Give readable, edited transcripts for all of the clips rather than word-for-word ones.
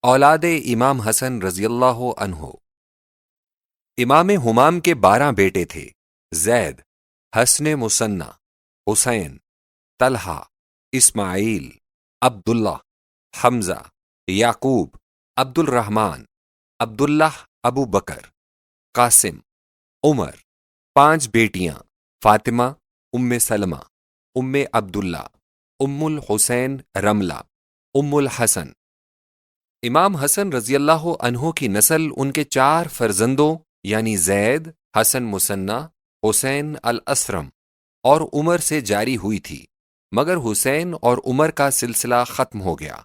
اولاد امام حسن رضی اللہ عنہ۔ امام ہمام کے 12 بیٹے تھے: زید، حسن مثنی، حسین، طلحہ، اسماعیل، عبداللہ، حمزہ، یعقوب، عبد الرحمن، عبداللہ، ابو بکر، قاسم، عمر۔ 5 بیٹیاں: فاطمہ، ام سلمہ، ام عبداللہ، ام الحسین رملہ، ام الحسن۔ امام حسن رضی اللہ عنہ کی نسل ان کے 4 فرزندوں یعنی زید، حسن مثنی، حسین الاسرم اور عمر سے جاری ہوئی تھی، مگر حسین اور عمر کا سلسلہ ختم ہو گیا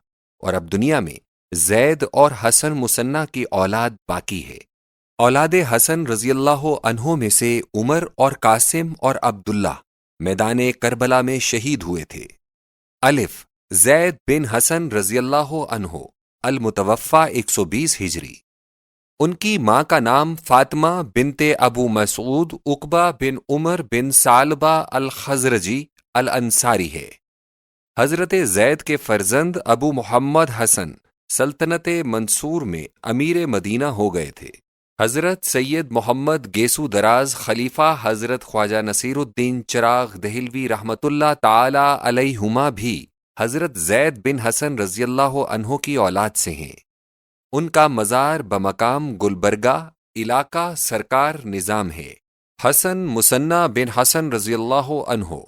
اور اب دنیا میں زید اور حسن مثنی کی اولاد باقی ہے۔ اولاد حسن رضی اللہ عنہ میں سے عمر اور قاسم اور عبداللہ میدان کربلا میں شہید ہوئے تھے۔ الف، زید بن حسن رضی اللہ عنہ، المتوفی 120 ہجری۔ ان کی ماں کا نام فاطمہ بنت ابو مسعود عقبہ بن عمر بن ثعلبہ الخزرجی الانصاری ہے۔ حضرت زید کے فرزند ابو محمد حسن سلطنت منصور میں امیر مدینہ ہو گئے تھے۔ حضرت سید محمد گیسو دراز خلیفہ حضرت خواجہ نصیر الدین چراغ دہلوی رحمۃ اللہ تعالی علیہما بھی حضرت زید بن حسن رضی اللہ عنہ کی اولاد سے ہیں۔ ان کا مزار بمقام گلبرگہ، علاقہ سرکار نظام ہے۔ حسن مثنی بن حسن رضی اللہ عنہ،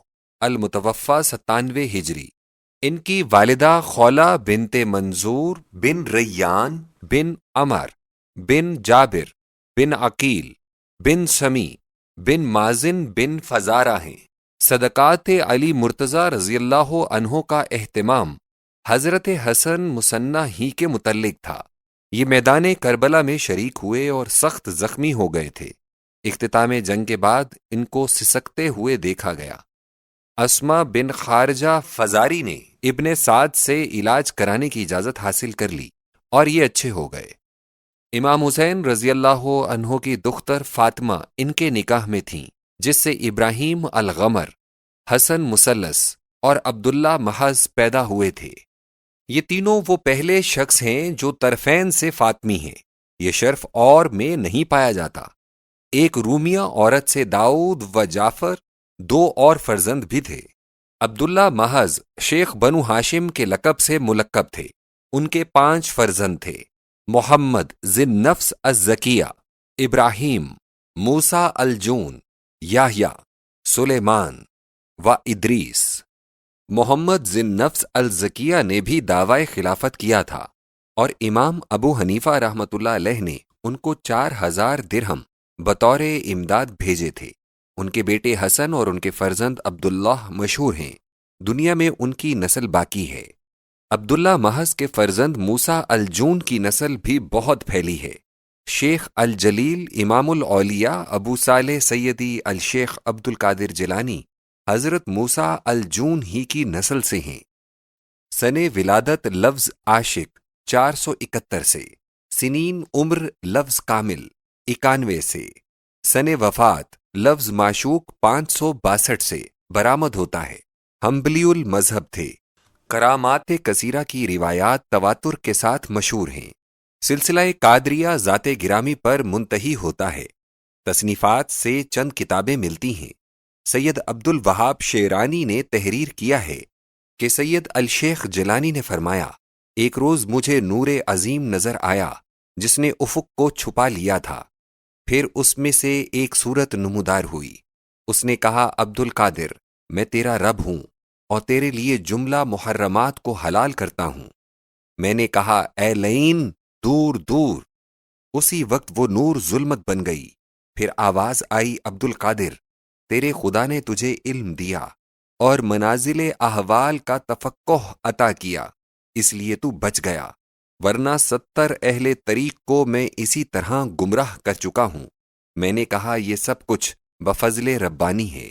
المتوفی 97 ہجری۔ ان کی والدہ خولہ بنت منظور بن ریان بن عمر بن جابر بن عقیل بن سمی بن مازن بن فزارہ ہیں۔ صدقات علی مرتضی رضی اللہ عنہ کا اہتمام حضرت حسن مثنی ہی کے متعلق تھا۔ یہ میدان کربلا میں شریک ہوئے اور سخت زخمی ہو گئے تھے۔ اختتام جنگ کے بعد ان کو سسکتے ہوئے دیکھا گیا۔ اسما بن خارجہ فزاری نے ابن سعد سے علاج کرانے کی اجازت حاصل کر لی اور یہ اچھے ہو گئے۔ امام حسین رضی اللہ عنہ کی دختر فاطمہ ان کے نکاح میں تھیں، جس سے ابراہیم الغمر، حسن مثلث اور عبداللہ محض پیدا ہوئے تھے۔ یہ تینوں وہ پہلے شخص ہیں جو طرفین سے فاطمی ہیں۔ یہ شرف اور میں نہیں پایا جاتا۔ ایک رومیہ عورت سے داؤد و جعفر 2 اور فرزند بھی تھے۔ عبداللہ محض شیخ بنو ہاشم کے لقب سے ملقب تھے۔ ان کے 5 فرزند تھے: محمد ذی النفس الزکیہ، ابراہیم، موسیٰ الجون، یحییٰ، سلیمان و ادریس۔ محمد ذی النفس الزکیہ نے بھی دعوی خلافت کیا تھا اور امام ابو حنیفہ رحمۃ اللہ علیہ نے ان کو 4000 درہم بطور امداد بھیجے تھے۔ ان کے بیٹے حسن اور ان کے فرزند عبداللہ مشہور ہیں۔ دنیا میں ان کی نسل باقی ہے۔ عبداللہ محض کے فرزند موسیٰ الجون کی نسل بھی بہت پھیلی ہے۔ شیخ الجلیل امام الاولیاء ابو صالح سیدی الشیخ عبد القادر جیلانی حضرت موسیٰ الجون ہی کی نسل سے ہیں۔ سن ولادت لفظ عاشق 471 سے، سنین عمر لفظ کامل 91 سے، سن وفات لفظ معشوق 562 سے برآمد ہوتا ہے۔ حنبلی المذہب تھے۔ کرامات کثیرہ کی روایات تواتر کے ساتھ مشہور ہیں۔ سلسلہ قادریہ ذات گرامی پر منتہی ہوتا ہے۔ تصنیفات سے چند کتابیں ملتی ہیں۔ سید عبد الوہاب شیرانی نے تحریر کیا ہے کہ سید الشیخ جیلانی نے فرمایا، ایک روز مجھے نور عظیم نظر آیا جس نے افق کو چھپا لیا تھا۔ پھر اس میں سے ایک صورت نمودار ہوئی۔ اس نے کہا، عبد القادر، میں تیرا رب ہوں اور تیرے لیے جملہ محرمات کو حلال کرتا ہوں۔ میں نے کہا، اے لعین، دور دور۔ اسی وقت وہ نور ظلمت بن گئی۔ پھر آواز آئی، عبد القادر، تیرے خدا نے تجھے علم دیا اور منازل احوال کا تفقہ عطا کیا، اس لیے تو بچ گیا، ورنہ 70 اہل طریق کو میں اسی طرح گمراہ کر چکا ہوں۔ میں نے کہا، یہ سب کچھ بفضل ربانی ہے۔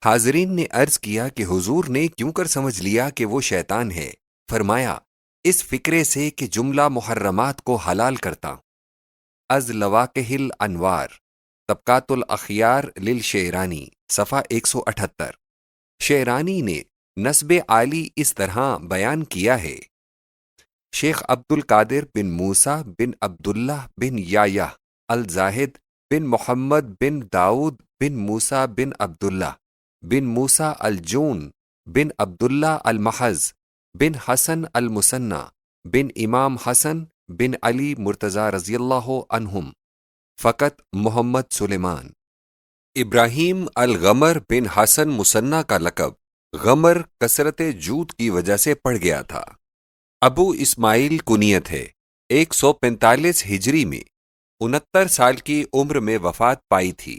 حاضرین نے عرض کیا کہ حضور نے کیوں کر سمجھ لیا کہ وہ شیطان ہے؟ فرمایا، اس فکرے سے کہ جملہ محرمات کو حلال کرتا ہوں۔ از لواقح الانوار، طبقات الاخیار للشیرانی، صفحہ 178۔ شیرانی نے نسب عالی اس طرح بیان کیا ہے، شیخ عبد القادر بن موسیٰ بن عبداللہ بن یایا الزاہد بن محمد بن داؤد بن موسیٰ بن عبداللہ بن موسیٰ الجون بن عبداللہ المحض بن حسن المثنى بن امام حسن بن علی مرتضی رضی اللہ عنہم فقط محمد سلیمان۔ ابراہیم الغمر بن حسن مثنى کا لقب غمر کثرت جود کی وجہ سے پڑ گیا تھا۔ ابو اسماعیل کنیت ہے۔ 145 ہجری میں 69 سال کی عمر میں وفات پائی تھی۔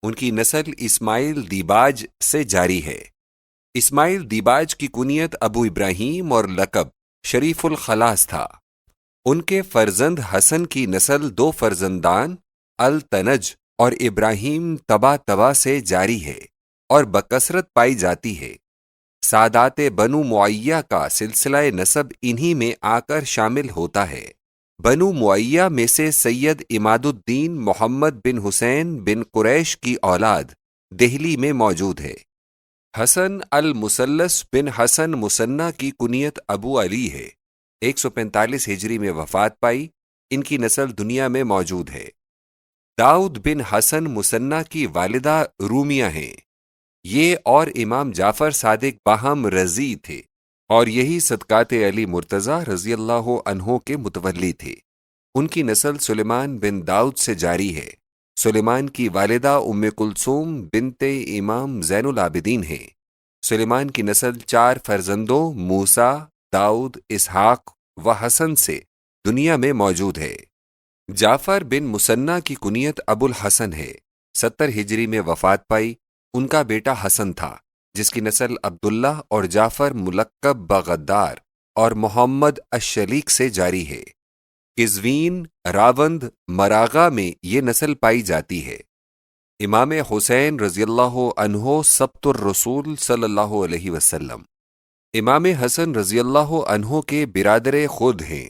ان کی نسل اسماعیل دیباج سے جاری ہے۔ اسماعیل دیباج کی کنیت ابو ابراہیم اور لقب شریف الخلاص تھا۔ ان کے فرزند حسن کی نسل 2 فرزندان التنج اور ابراہیم تبا تبا سے جاری ہے اور بکثرت پائی جاتی ہے۔ سادات بنو معیہ کا سلسلہ نسب انہی میں آ کر شامل ہوتا ہے۔ بنو معیہ میں سے سید عماد الدین محمد بن حسین بن قریش کی اولاد دہلی میں موجود ہے۔ حسن المثلث بن حسن مثنى کی کنیت ابو علی ہے۔ 145 ہجری میں وفات پائی۔ ان کی نسل دنیا میں موجود ہے۔ داؤد بن حسن مثنى کی والدہ رومیہ ہیں۔ یہ اور امام جعفر صادق باہم رضی تھے اور یہی صدقات علی مرتضی رضی اللہ عنہ کے متولی تھے۔ ان کی نسل سلیمان بن داؤد سے جاری ہے۔ سلیمان کی والدہ ام کلثوم بنت امام زین العابدین ہیں۔ سلیمان کی نسل 4 فرزندوں موسیٰ، داؤد، اسحاق و حسن سے دنیا میں موجود ہے۔ جعفر بن مثنى کی کنیت ابو الحسن ہے۔ 70 ہجری میں وفات پائی۔ ان کا بیٹا حسن تھا جس کی نسل عبداللہ اور جعفر ملقب بغدار اور محمد الشلیق سے جاری ہے۔ قزوین، راوند، مراغہ میں یہ نسل پائی جاتی ہے۔ امام حسین رضی اللہ عنہ سبط الرسول صلی اللہ علیہ وسلم۔ امام حسن رضی اللہ عنہ کے برادر خود ہیں۔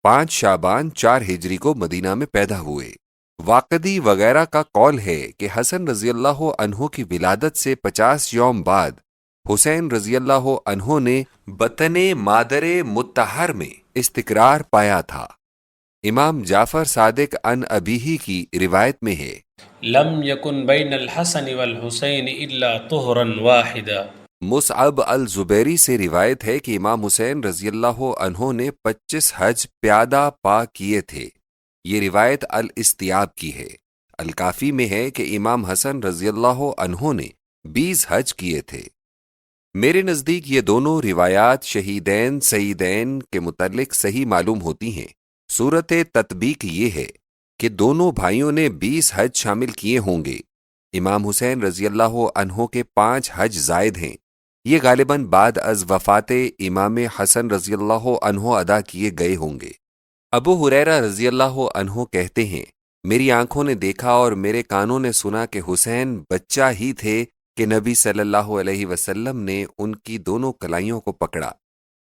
5 شعبان 4 ہجری کو مدینہ میں پیدا ہوئے۔ واقدی وغیرہ کا قول ہے کہ حسن رضی اللہ عنہ کی ولادت سے 50 یوم بعد حسین رضی اللہ عنہ نے بطن مادر مطہر میں استقرار پایا تھا۔ امام جعفر صادق عن ابیہ کی روایت میں ہے لم يكن بين الحسن والحسين الا طهرا واحدا۔ مصعب الزبیری سے روایت ہے کہ امام حسین رضی اللہ عنہ نے 25 حج پیادہ پا کیے تھے۔ یہ روایت الاستیاب کی ہے۔ الکافی میں ہے کہ امام حسن رضی اللہ عنہ نے 20 حج کیے تھے۔ میرے نزدیک یہ دونوں روایات شہیدین سیدین کے متعلق صحیح معلوم ہوتی ہیں۔ صورت تطبیق یہ ہے کہ دونوں بھائیوں نے 20 حج شامل کیے ہوں گے۔ امام حسین رضی اللہ عنہ کے 5 حج زائد ہیں۔ یہ غالباً بعد از وفات امام حسن رضی اللہ عنہ ادا کیے گئے ہوں گے۔ ابو ہریرہ رضی اللہ عنہ کہتے ہیں میری آنکھوں نے دیکھا اور میرے کانوں نے سنا کہ حسین بچہ ہی تھے کہ نبی صلی اللہ علیہ وسلم نے ان کی دونوں کلائیوں کو پکڑا۔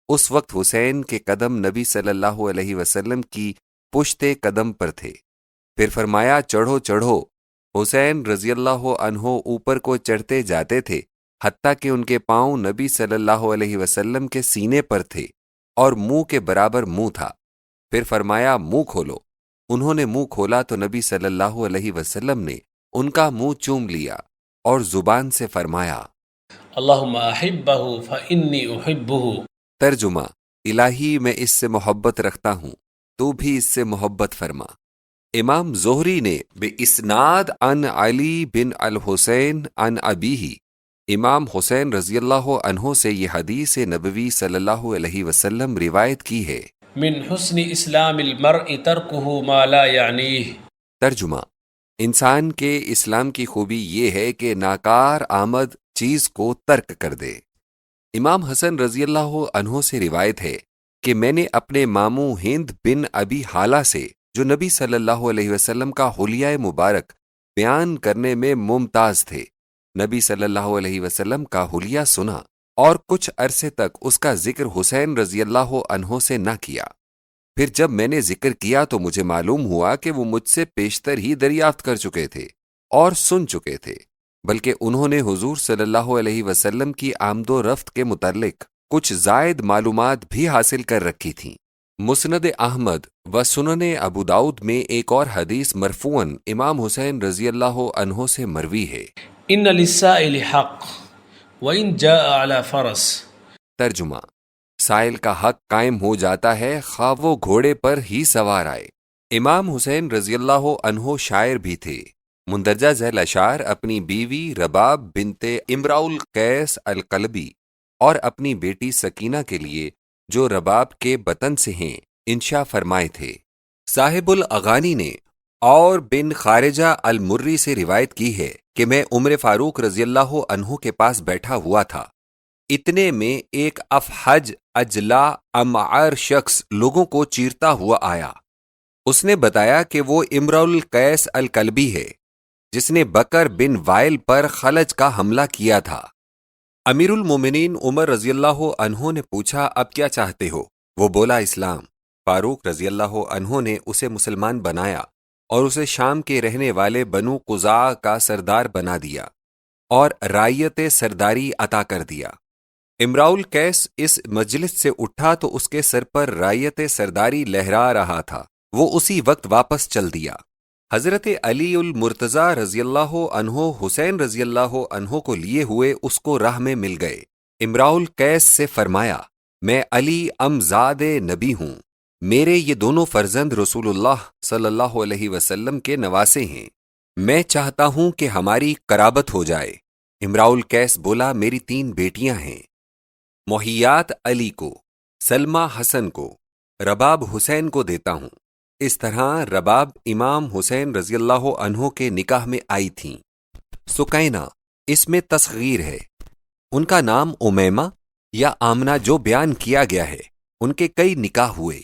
اس وقت حسین کے قدم نبی صلی اللہ علیہ وسلم کی پشت قدم پر تھے۔ پھر فرمایا چڑھو چڑھو۔ حسین رضی اللہ عنہ اوپر کو چڑھتے جاتے تھے حتیٰ کہ ان کے پاؤں نبی صلی اللہ علیہ وسلم کے سینے پر تھے اور منہ کے برابر منہ تھا۔ پھر فرمایا منہ کھولو۔ انہوں نے منہ کھولا تو نبی صلی اللہ علیہ وسلم نے ان کا منہ چوم لیا اور زبان سے فرمایا اللہم احبہ فانی احبہ۔ ترجمہ الہی میں اس سے محبت رکھتا ہوں تو بھی اس سے محبت فرما۔ امام زہری نے بے اسناد عن علی بن الحسین عن ابیہ امام حسین رضی اللہ عنہ سے یہ حدیث نبوی صلی اللہ علیہ وسلم روایت کی ہے۔ من حسن اسلام المرء ترکہ ما لا یعنیہ۔ ترجمہ انسان کے اسلام کی خوبی یہ ہے کہ ناکار آمد چیز کو ترک کر دے۔ امام حسن رضی اللہ عنہ سے روایت ہے کہ میں نے اپنے ماموں ہند بن ابی حالہ سے جو نبی صلی اللہ علیہ وسلم کا حلیہ مبارک بیان کرنے میں ممتاز تھے، نبی صلی اللہ علیہ وسلم کا حلیہ سنا اور کچھ عرصے تک اس کا ذکر حسین رضی اللہ عنہ سے نہ کیا۔ پھر جب میں نے ذکر کیا تو مجھے معلوم ہوا کہ وہ مجھ سے پیشتر ہی دریافت کر چکے تھے اور سن چکے تھے، بلکہ انہوں نے حضور صلی اللہ علیہ وسلم کی آمد و رفت کے متعلق کچھ زائد معلومات بھی حاصل کر رکھی تھیں۔ مسند احمد و سنن ابو داؤد میں ایک اور حدیث مرفوعاً امام حسین رضی اللہ عنہ سے مروی ہے۔ ان للسائل حق وان جاء على فرس۔ ترجمہ: سائل کا حق قائم ہو جاتا ہے خواہ وہ گھوڑے پر ہی سوار آئے۔ امام حسین رضی اللہ عنہ شاعر بھی تھے۔ مندرجہ ذیل اشعار اپنی بیوی رباب بنت امراء القیس القلبی اور اپنی بیٹی سکینہ کے لیے جو رباب کے بطن سے ہیں انشاء فرمائے تھے۔ صاحب الاغانی نے اور بن خارجہ المری سے روایت کی ہے کہ میں عمر فاروق رضی اللہ عنہ کے پاس بیٹھا ہوا تھا، اتنے میں ایک افحج اجلا امعر شخص لوگوں کو چیرتا ہوا آیا۔ اس نے بتایا کہ وہ امراء القیس الکلبی ہے جس نے بکر بن وائل پر خلج کا حملہ کیا تھا۔ امیر المومنین عمر رضی اللہ عنہ نے پوچھا اب کیا چاہتے ہو؟ وہ بولا اسلام۔ فاروق رضی اللہ عنہ نے اسے مسلمان بنایا اور اسے شام کے رہنے والے بنو قزاع کا سردار بنا دیا اور رعیت سرداری عطا کر دیا۔ امراء القیس اس مجلس سے اٹھا تو اس کے سر پر رعیت سرداری لہرا رہا تھا، وہ اسی وقت واپس چل دیا۔ حضرت علی المرتضیٰ رضی اللہ عنہ حسین رضی اللہ عنہ کو لیے ہوئے اس کو راہ میں مل گئے۔ امراء القیس سے فرمایا میں علی امزاد نبی ہوں، میرے یہ دونوں فرزند رسول اللہ صلی اللہ علیہ وسلم کے نواسے ہیں، میں چاہتا ہوں کہ ہماری قرابت ہو جائے۔ امراء القیس بولا میری 3 بیٹیاں ہیں، محیات علی کو، سلمہ حسن کو، رباب حسین کو دیتا ہوں۔ اس طرح رباب امام حسین رضی اللہ عنہ کے نکاح میں آئی تھیں۔ سکینہ اس میں تصغیر ہے، ان کا نام امیمہ یا آمنہ جو بیان کیا گیا ہے۔ ان کے کئی نکاح ہوئے،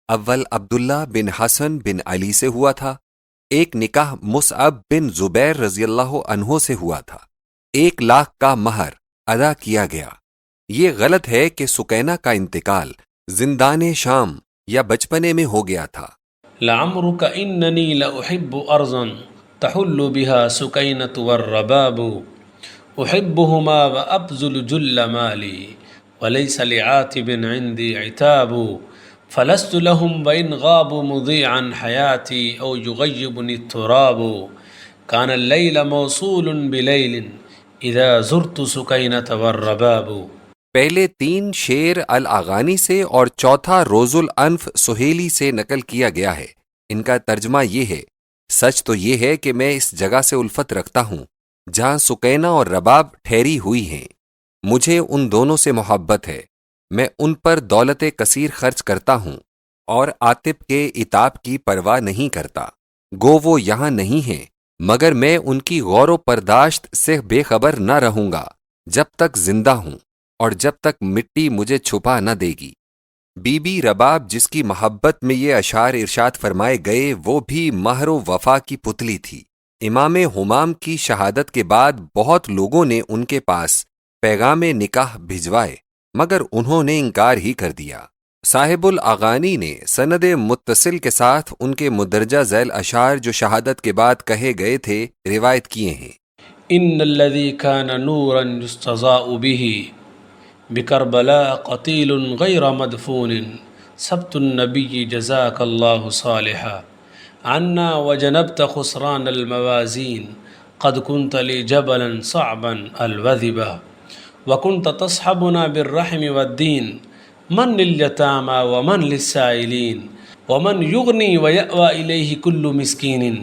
اول عبداللہ بن حسن بن علی سے ہوا تھا، ایک نکاح مصعب بن زبیر رضی اللہ عنہ سے ہوا تھا، 1,00,000 کا مہر ادا کیا گیا۔ یہ غلط ہے کہ سکینہ کا انتقال زندان شام یا بچپنے میں ہو گیا تھا۔ لعمرك انني لاحب ارضا تحل بها سكينة والرباب احبهما وابذل جل مالي وليس لعاتب عندي عتاب فلست لهم وان غابوا مضيعا حياتي او يغيبني التراب كان الليل موصول بليل اذا زرت سكينة والرباب۔ پہلے 3 شعر الاغانی سے اور چوتھا روز الانف سہیلی سے نقل کیا گیا ہے۔ ان کا ترجمہ یہ ہے، سچ تو یہ ہے کہ میں اس جگہ سے الفت رکھتا ہوں جہاں سکینہ اور رباب ٹھہری ہوئی ہیں، مجھے ان دونوں سے محبت ہے، میں ان پر دولت کثیر خرچ کرتا ہوں اور عاطب کے عتاب کی پرواہ نہیں کرتا۔ گو وہ یہاں نہیں ہیں مگر میں ان کی غور و پرداشت سے بے خبر نہ رہوں گا جب تک زندہ ہوں اور جب تک مٹی مجھے چھپا نہ دے گی۔ بی بی رباب جس کی محبت میں یہ اشعار ارشاد فرمائے گئے وہ بھی مہر و وفا کی پتلی تھی۔ امام حمام کی شہادت کے بعد بہت لوگوں نے ان کے پاس پیغام نکاح بھجوائے مگر انہوں نے انکار ہی کر دیا۔ صاحب الاغانی نے سند متصل کے ساتھ ان کے مندرجہ ذیل اشعار جو شہادت کے بعد کہے گئے تھے روایت کیے ہیں۔ ان الذي كان نورا يستضاء به بكربلاء قتيل غير مدفون سبت النبي جزاك الله صالحا عنا وجنبت خسران الموازين قد كنت لي جبلا صعبا الوذبا وكنت تصحبنا بالرحم والدين من لليتامى ومن للسائلين ومن يغني ويأوى إليه كل مسكين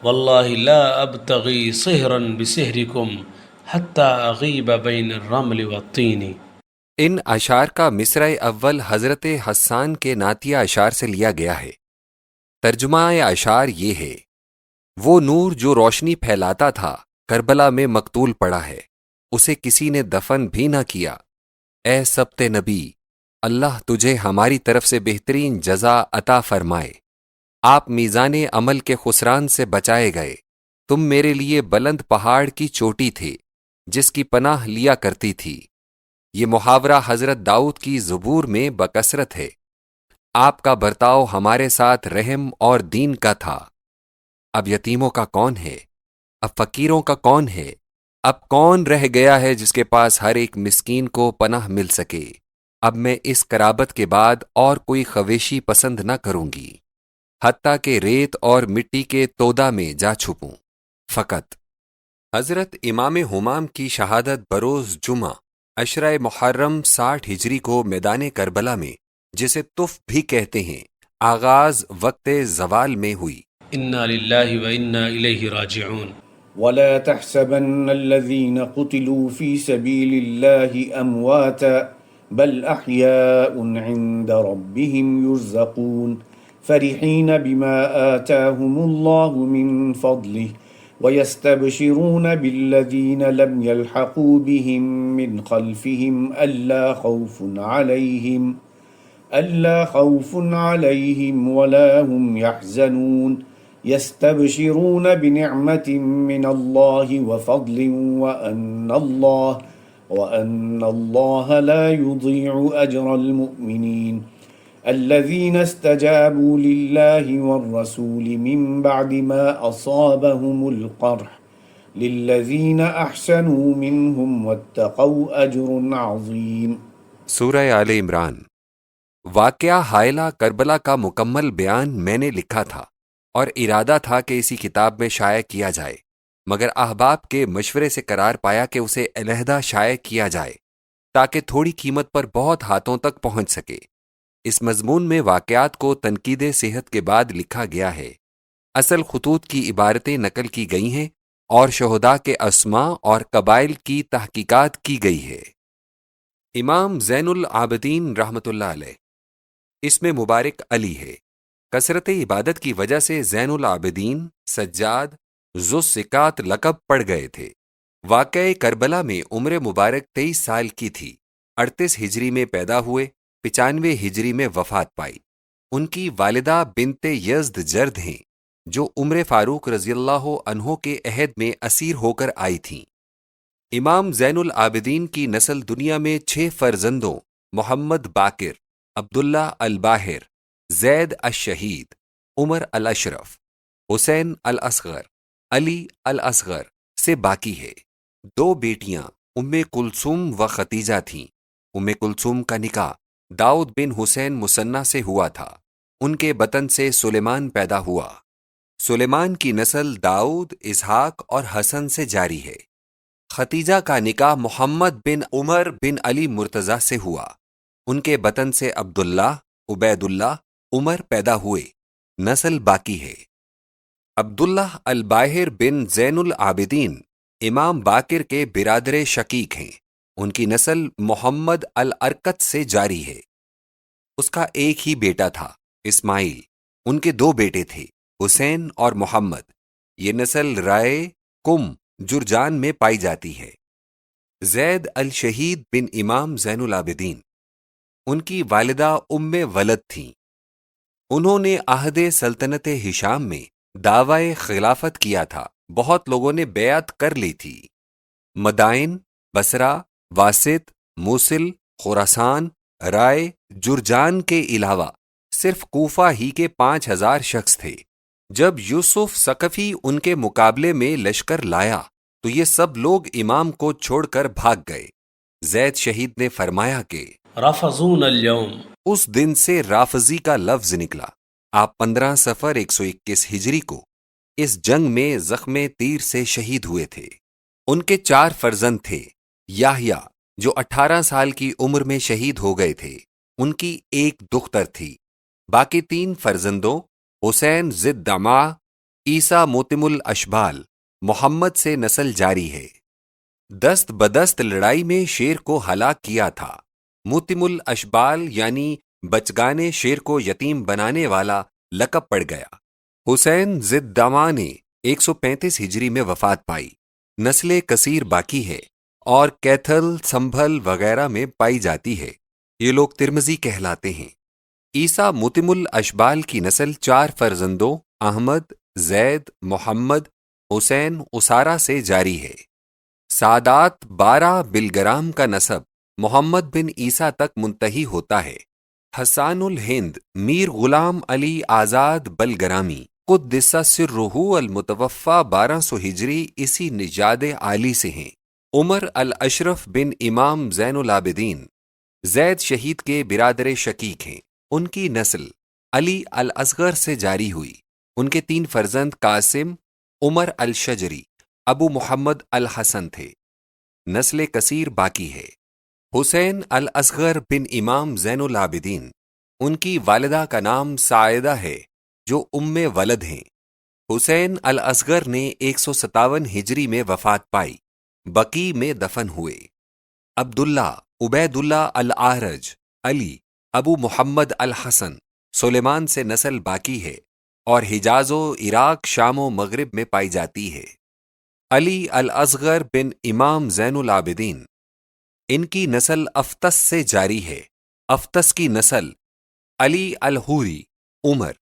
والله لا أبتغي صهرا بسهركم حتى أغيب بين الرمل والطين۔ ان اشعار کا مصرع اول حضرت حسان کے نعتیہ اشعار سے لیا گیا ہے۔ ترجمہ اشعار یہ ہے، وہ نور جو روشنی پھیلاتا تھا کربلا میں مقتول پڑا ہے، اسے کسی نے دفن بھی نہ کیا۔ اے سبت نبی، اللہ تجھے ہماری طرف سے بہترین جزا عطا فرمائے۔ آپ میزان عمل کے خسران سے بچائے گئے، تم میرے لیے بلند پہاڑ کی چوٹی تھے جس کی پناہ لیا کرتی تھی۔ یہ محاورہ حضرت داؤد کی زبور میں بکثرت ہے۔ آپ کا برتاؤ ہمارے ساتھ رحم اور دین کا تھا۔ اب یتیموں کا کون ہے؟ اب فقیروں کا کون ہے؟ اب کون رہ گیا ہے جس کے پاس ہر ایک مسکین کو پناہ مل سکے؟ اب میں اس قرابت کے بعد اور کوئی خویشی پسند نہ کروں گی، حتیٰ کہ ریت اور مٹی کے تودا میں جا چھپوں فقط۔ حضرت امام ہمام کی شہادت بروز جمعہ عشرہ محرم 60 ہجری کو میدان کربلا میں، جسے طف بھی کہتے ہیں، آغاز وقت زوال میں ہوئی۔ انا للہ و انا الیہ راجعون۔ ولا تحسبن الذين قتلوا في سبيل الله أمواتا بل أحياء عند ربهم يرزقون فرحين بما آتاهم الله من فضله ويستبشرون بالذين لم يلحقوا بهم من خلفهم ألا خوف عليهم ولا هم يحزنون يستبشرون بنعمة من الله وفضل وأن الله لا يضيع أجر المؤمنين الذين استجابوا لله والرسول من بعد ما أصابهم القرح للذين أحسنوا منهم واتقوا أجر عظيم۔ سورہ آل عمران۔ واقعہ حائلہ کربلا کا مکمل بیان میں نے لکھا تھا اور ارادہ تھا کہ اسی کتاب میں شائع کیا جائے، مگر احباب کے مشورے سے قرار پایا کہ اسے علیحدہ شائع کیا جائے تاکہ تھوڑی قیمت پر بہت ہاتھوں تک پہنچ سکے۔ اس مضمون میں واقعات کو تنقید صحت کے بعد لکھا گیا ہے، اصل خطوط کی عبارتیں نقل کی گئی ہیں اور شہداء کے اسماء اور قبائل کی تحقیقات کی گئی ہے۔ امام زین العابدین رحمۃ اللہ علیہ، اس میں مبارک علی ہے۔ کثرت عبادت کی وجہ سے زین العابدین، سجاد، ذو الثقات لقب پڑ گئے تھے۔ واقعہ کربلا میں عمر مبارک 23 سال کی تھی۔ 38 ہجری میں پیدا ہوئے، 95 ہجری میں وفات پائی۔ ان کی والدہ بنت یزد جرد ہیں، جو عمر فاروق رضی اللہ عنہ کے عہد میں اسیر ہو کر آئی تھیں۔ امام زین العابدین کی نسل دنیا میں 6 فرزندوں محمد باقر، عبداللہ الباہر، زید الشہید، عمر الاشرف، حسین الاصغر، علی الاصغر سے باقی ہے۔ 2 بیٹیاں ام کلثوم و ختیجہ تھیں۔ ام کلثوم کا نکاح داؤد بن حسین مثنیٰ سے ہوا تھا۔ ان کے بطن سے سلیمان پیدا ہوا۔ سلیمان کی نسل داؤد، اسحاق اور حسن سے جاری ہے۔ ختیجہ کا نکاح محمد بن عمر بن علی مرتضیٰ سے ہوا۔ ان کے بطن سے عبداللہ، عبید اللہ، عمر پیدا ہوئے۔ نسل باقی ہے۔ عبداللہ الباہر بن زین العابدین امام باقر کے برادر شقیق ہیں۔ ان کی نسل محمد الارکت سے جاری ہے۔ اس کا ایک ہی بیٹا تھا، اسماعیل۔ ان کے 2 بیٹے تھے، حسین اور محمد۔ یہ نسل رائے کم جرجان میں پائی جاتی ہے۔ زید الشہید بن امام زین العابدین، ان کی والدہ ام ولد تھیں۔ انہوں نے عہد سلطنت ہشام میں دعوی خلافت کیا تھا۔ بہت لوگوں نے بیعت کر لی تھی۔ مدائن، بصرہ، واسط، موصل، خراسان، رائے، جرجان کے علاوہ صرف کوفہ ہی کے 5000 شخص تھے۔ جب یوسف ثقفی ان کے مقابلے میں لشکر لایا تو یہ سب لوگ امام کو چھوڑ کر بھاگ گئے۔ زید شہید نے فرمایا کہ رفضون اليوم، اس دن سے رافضی کا لفظ نکلا۔ آپ 15 صفر 121 ہجری کو اس جنگ میں زخم تیر سے شہید ہوئے تھے۔ ان کے 4 فرزند تھے۔ یحییٰ جو 18 سال کی عمر میں شہید ہو گئے تھے، ان کی ایک دختر تھی۔ باقی 3 فرزندوں حسین ضد دمع، عیسیٰ موتم الاشبال، محمد سے نسل جاری ہے۔ دست بدست لڑائی میں شیر کو ہلاک کیا تھا۔ موتم الاشبال یعنی بچگانے شیر کو یتیم بنانے والا لقب پڑ گیا۔ حسین ضد دمع نے 135 ہجری میں وفات پائی۔ نسل کثیر باقی ہے اور کیتھل، سنبھل وغیرہ میں پائی جاتی ہے۔ یہ لوگ ترمذی کہلاتے ہیں۔ عیسیٰ موتم الاشبال کی نسل 4 فرزندوں احمد، زید، محمد، حسین، اسارہ سے جاری ہے۔ سادات 12 بلگرام کا نسب محمد بن عیسیٰ تک منتہی ہوتا ہے۔ حسان الہند میر غلام علی آزاد بلگرامی قدس سرہ المتوفی 1200 ہجری اسی نژاد عالی سے ہیں۔ عمر الاشرف بن امام زین العابدین زید شہید کے برادر شقیق ہیں۔ ان کی نسل علی الاصغر سے جاری ہوئی۔ ان کے 3 فرزند قاسم، عمر الشجری، ابو محمد الحسن تھے۔ نسل کثیر باقی ہے۔ حسین الاصغر بن امام زین العابدین، ان کی والدہ کا نام سعیدہ ہے جو ام ولد ہیں۔ حسین الاصغر نے 157 ہجری میں وفات پائی، بقیع میں دفن ہوئے۔ عبداللہ، عبید اللہ الاعرج، علی، ابو محمد الحسن، سلیمان سے نسل باقی ہے اور حجاز و عراق، شام و مغرب میں پائی جاتی ہے۔ علی الاصغر بن امام زین العابدین، ان کی نسل افطس سے جاری ہے۔ افطس کی نسل علی الحوری، عمر،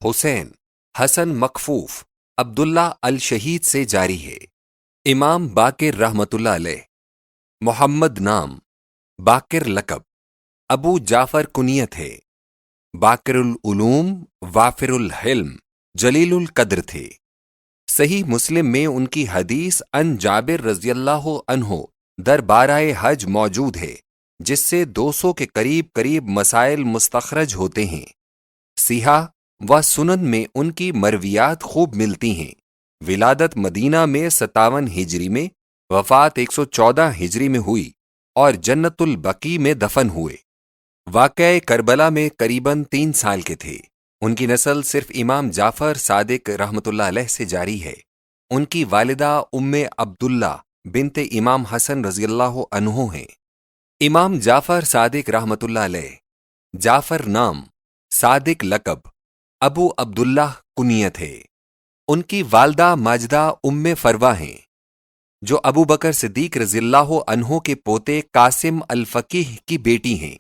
حسین، حسن مکفوف، عبداللہ الشہید سے جاری ہے۔ امام باقر رحمۃ اللہ علیہ، محمد نام، باقر لقب، ابو جعفر کنیت ہے۔ باقر العلوم، وافر الحلم، جلیل القدر تھے۔ صحیح مسلم میں ان کی حدیث ان جابر رضی اللہ عنہ دربارہ حج موجود ہے، جس سے 200 کے قریب مسائل مستخرج ہوتے ہیں۔ صحیح و سنن میں ان کی مرویات خوب ملتی ہیں۔ ولادت مدینہ میں 57 ہجری میں، وفات 114 ہجری میں ہوئی اور جنت البقیع میں دفن ہوئے۔ واقعہ کربلا میں قریباً 3 سال کے تھے۔ ان کی نسل صرف امام جعفر صادق رحمۃ اللہ علیہ سے جاری ہے۔ ان کی والدہ ام عبداللہ بنت امام حسن رضی اللہ عنہ ہیں۔ امام جعفر صادق رحمۃ اللہ علیہ، جعفر نام، صادق لقب، ابو عبداللہ کنیت ہے۔ ان کی والدہ ماجدہ ام فروہ ہیں، جو ابو بکر صدیق رضی اللہ عنہ کے پوتے قاسم الفقیہ کی بیٹی ہیں۔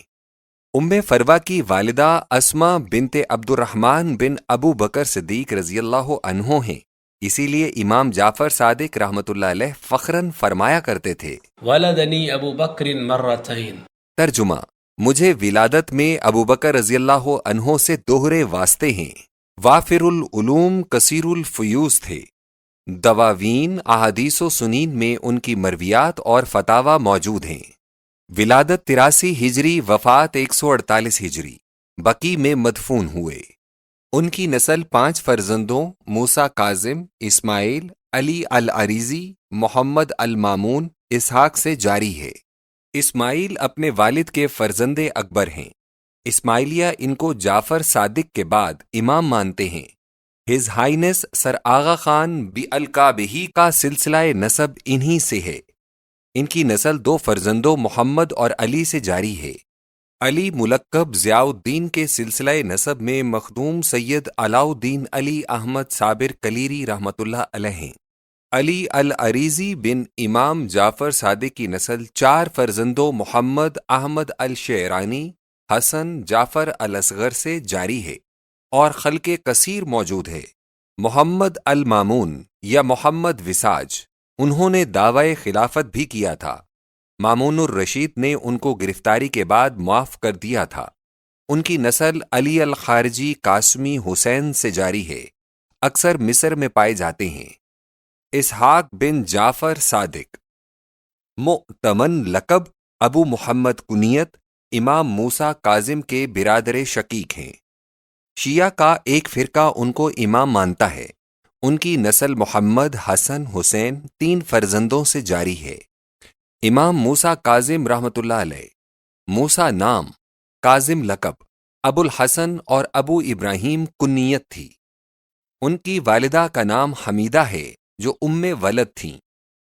ام فروہ کی والدہ اسماء بنت عبد الرحمن بن ابو بکر صدیق رضی اللہ عنہ ہیں۔ اسی لیے امام جعفر صادق رحمۃ اللہ علیہ فخراً فرمایا کرتے تھے، ولدنی ابو بکر مرتین۔ ترجمہ: مجھے ولادت میں ابو بکر رضی اللہ عنہ سے دوہرے واسطے ہیں۔ وافر العلوم، کثیر الفیوز تھے۔ دواوین، احادیث و سنین میں ان کی مرویات اور فتاوی موجود ہیں۔ ولادت 83 ہجری، وفات 148 ہجری، بقیع میں مدفون ہوئے۔ ان کی نسل 5 فرزندوں موسیٰ کاظم، اسماعیل، علی العریزی، محمد المامون، اسحاق سے جاری ہے۔ اسماعیل اپنے والد کے فرزند اکبر ہیں۔ اسماعیلیہ ان کو جعفر صادق کے بعد امام مانتے ہیں۔ His highness sir Aga Khan بی الکابہی کا سلسلہ نسب انہی سے ہے۔ ان کی نسل 2 فرزندوں محمد اور علی سے جاری ہے۔ علی ملقب ضیاء الدین کے سلسلہ نسب میں مخدوم سید علاء الدین علی احمد صابر کلیری رحمۃ اللہ علیہ ہیں۔ علی العریزی بن امام جعفر صادق کی نسل 4 فرزندوں محمد، احمد الشعرانی، حسن، جعفر الاصغر سے جاری ہے اور خلق کثیر موجود ہے۔ محمد المامون یا محمد وساج، انہوں نے دعوی خلافت بھی کیا تھا۔ مامون الرشید نے ان کو گرفتاری کے بعد معاف کر دیا تھا۔ ان کی نسل علی الخارجی، قاسمی، حسین سے جاری ہے، اکثر مصر میں پائے جاتے ہیں۔ اسحاق بن جعفر صادق، مؤتمن لقب، ابو محمد کنیت، امام موسیٰ کاظم کے برادر شقیق ہیں۔ شیعہ کا ایک فرقہ ان کو امام مانتا ہے۔ ان کی نسل محمد، حسن، حسین 3 فرزندوں سے جاری ہے۔ امام موسیٰ کاظم رحمۃ اللہ علیہ، موسیٰ نام، کاظم لقب، ابو الحسن اور ابو ابراہیم کنیت تھی۔ ان کی والدہ کا نام حمیدہ ہے جو ام ولد تھیں۔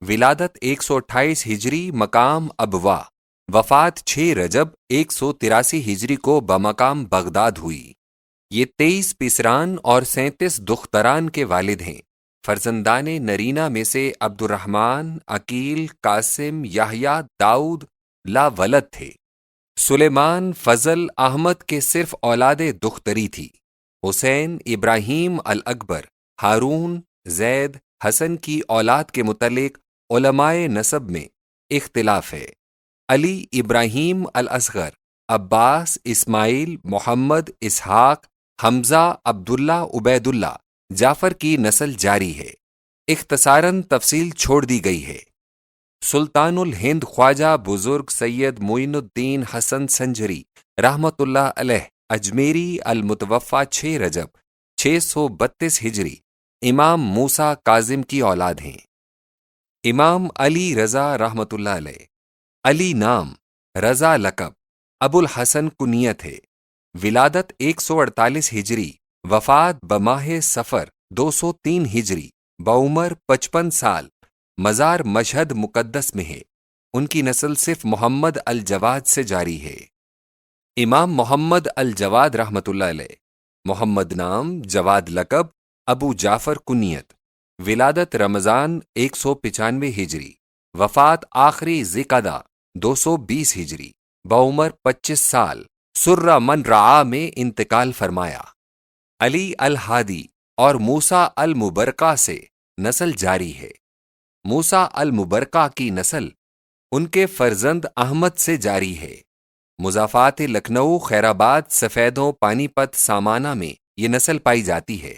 ولادت 128 ہجری، مقام ابوا، وفات 6 رجب 183 ہجری کو بمقام بغداد ہوئی۔ یہ 23 پیسران اور 37 دختران کے والد ہیں۔ فرزندان نرینہ میں سے عبد الرحمن، عقیل، قاسم، یحییٰ، داؤد لا ولد تھے۔ سلیمان، فضل، احمد کے صرف اولاد دختری تھی۔ حسین، ابراہیم الاکبر، ہارون، زید، حسن کی اولاد کے متعلق علماء نسب میں اختلاف ہے۔ علی، ابراہیم الاصغر، عباس، اسماعیل، محمد، اسحاق، حمزہ، عبداللہ، عبید اللہ، جعفر کی نسل جاری ہے۔ اختصاراً تفصیل چھوڑ دی گئی ہے۔ سلطان الہند خواجہ بزرگ سید معین الدین حسن سنجری رحمت اللہ علیہ اجمیری المتوفہ 6 رجب 632 ہجری امام موسیٰ کاظم کی اولاد ہیں۔ امام علی رضا رحمت اللہ علیہ، علی نام، رضا لقب، ابو الحسن کنیت ہے۔ ولادت 148 ہجری، وفات بماہ صفر 203 ہجری، بعمر 55 سال، مزار مشہد مقدس میں ہے۔ ان کی نسل صرف محمد الجواد سے جاری ہے۔ امام محمد الجواد رحمت اللہ علیہ، محمد نام، جواد لقب، ابو جعفر کنیت، ولادت رمضان 195 ہجری، وفات آخری ذی-القعدہ 220 ہجری، بعمر 25 سال، سرہ من رعا میں انتقال فرمایا۔ علی الہادی اور موسیٰ المبرکہ سے نسل جاری ہے۔ موسیٰ المبرکہ کی نسل ان کے فرزند احمد سے جاری ہے۔ مضافات لکھنؤ، خیرآباد، سفیدوں، پانی پت، سامانہ میں یہ نسل پائی جاتی ہے۔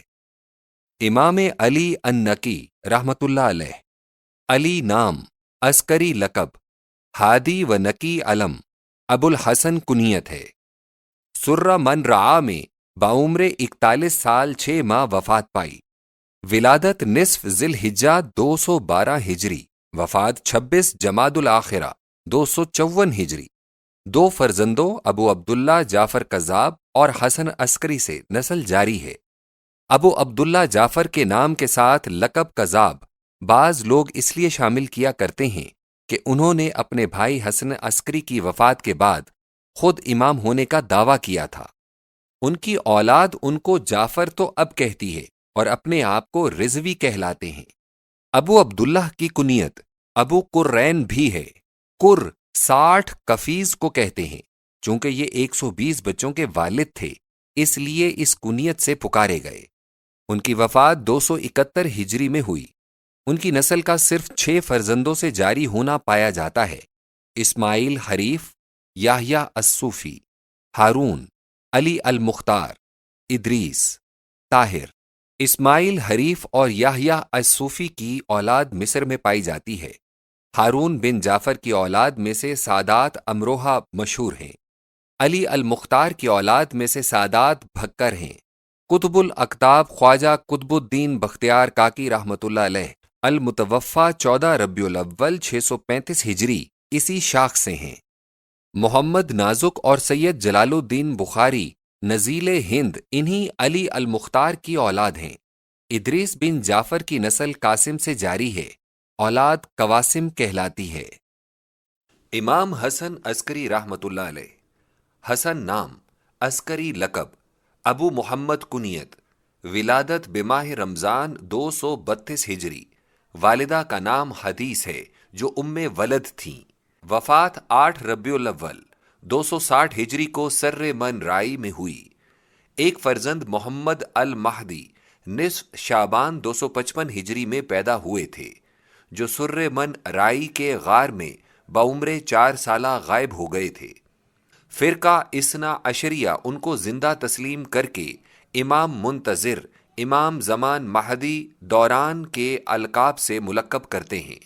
امام علی النقی رحمت اللہ علیہ، علی نام، عسکری لقب، ہادی و نقی علم، ابو الحسن کنیت ہے۔ سرہ من رعا میں بعمر 41 سال 6 ماہ وفات پائی۔ ولادت نصف ذی الحجہ 212 ہجری، وفات 26 جمادی الاخرہ 254 ہجری۔ 2 فرزندوں ابو عبداللہ جعفر کذاب اور حسن عسکری سے نسل جاری ہے۔ ابو عبداللہ جعفر کے نام کے ساتھ لقب کذاب بعض لوگ اس لیے شامل کیا کرتے ہیں کہ انہوں نے اپنے بھائی حسن عسکری کی وفات کے بعد خود امام ہونے کا دعویٰ کیا تھا۔ ان کی اولاد ان کو جعفر تو اب کہتی ہے اور اپنے آپ کو رضوی کہلاتے ہیں۔ ابو عبداللہ کی کنیت ابو قرین بھی ہے۔ قر 60 کفیز کو کہتے ہیں۔ چونکہ یہ 120 بچوں کے والد تھے اس لیے اس کنیت سے پکارے گئے۔ ان کی وفات 271 ہجری میں ہوئی۔ ان کی نسل کا صرف 6 فرزندوں سے جاری ہونا پایا جاتا ہے: اسماعیل حریف، یحییٰ الصوفی، ہارون، علی المختار، ادریس، طاہر۔ اسماعیل حریف اور یحییٰ الصوفی کی اولاد مصر میں پائی جاتی ہے۔ ہارون بن جعفر کی اولاد میں سے سادات امروہہ مشہور ہیں۔ علی المختار کی اولاد میں سے سادات بھکر ہیں۔ قطب الاقطاب خواجہ قطب الدین بختیار کاکی رحمت اللہ علیہ المتوفہ 14 ربیع الاول 635 ہجری اسی شاخ سے ہیں۔ محمد نازک اور سید جلال الدین بخاری نزیل ہند انہی علی المختار کی اولاد ہیں۔ ادریس بن جعفر کی نسل قاسم سے جاری ہے، اولاد قواسم کہلاتی ہے۔ امام حسن عسکری رحمت اللہ علیہ، حسن نام، عسکری لقب، ابو محمد کنیت، ولادت بماہ رمضان 232 ہجری، والدہ کا نام حدیث ہے جو ام ولد تھیں۔ وفات 8 ربیع الاول 260 ہجری کو سر من رائی میں ہوئی۔ ایک فرزند محمد المہدی نصف شعبان 255 ہجری میں پیدا ہوئے تھے، جو سر من رائی کے غار میں بعمر 4 سالہ غائب ہو گئے تھے۔ فرقہ اثنا عشریہ ان کو زندہ تسلیم کر کے امام منتظر، امام زمان، مہدی، دوران کے القاب سے ملقب کرتے ہیں۔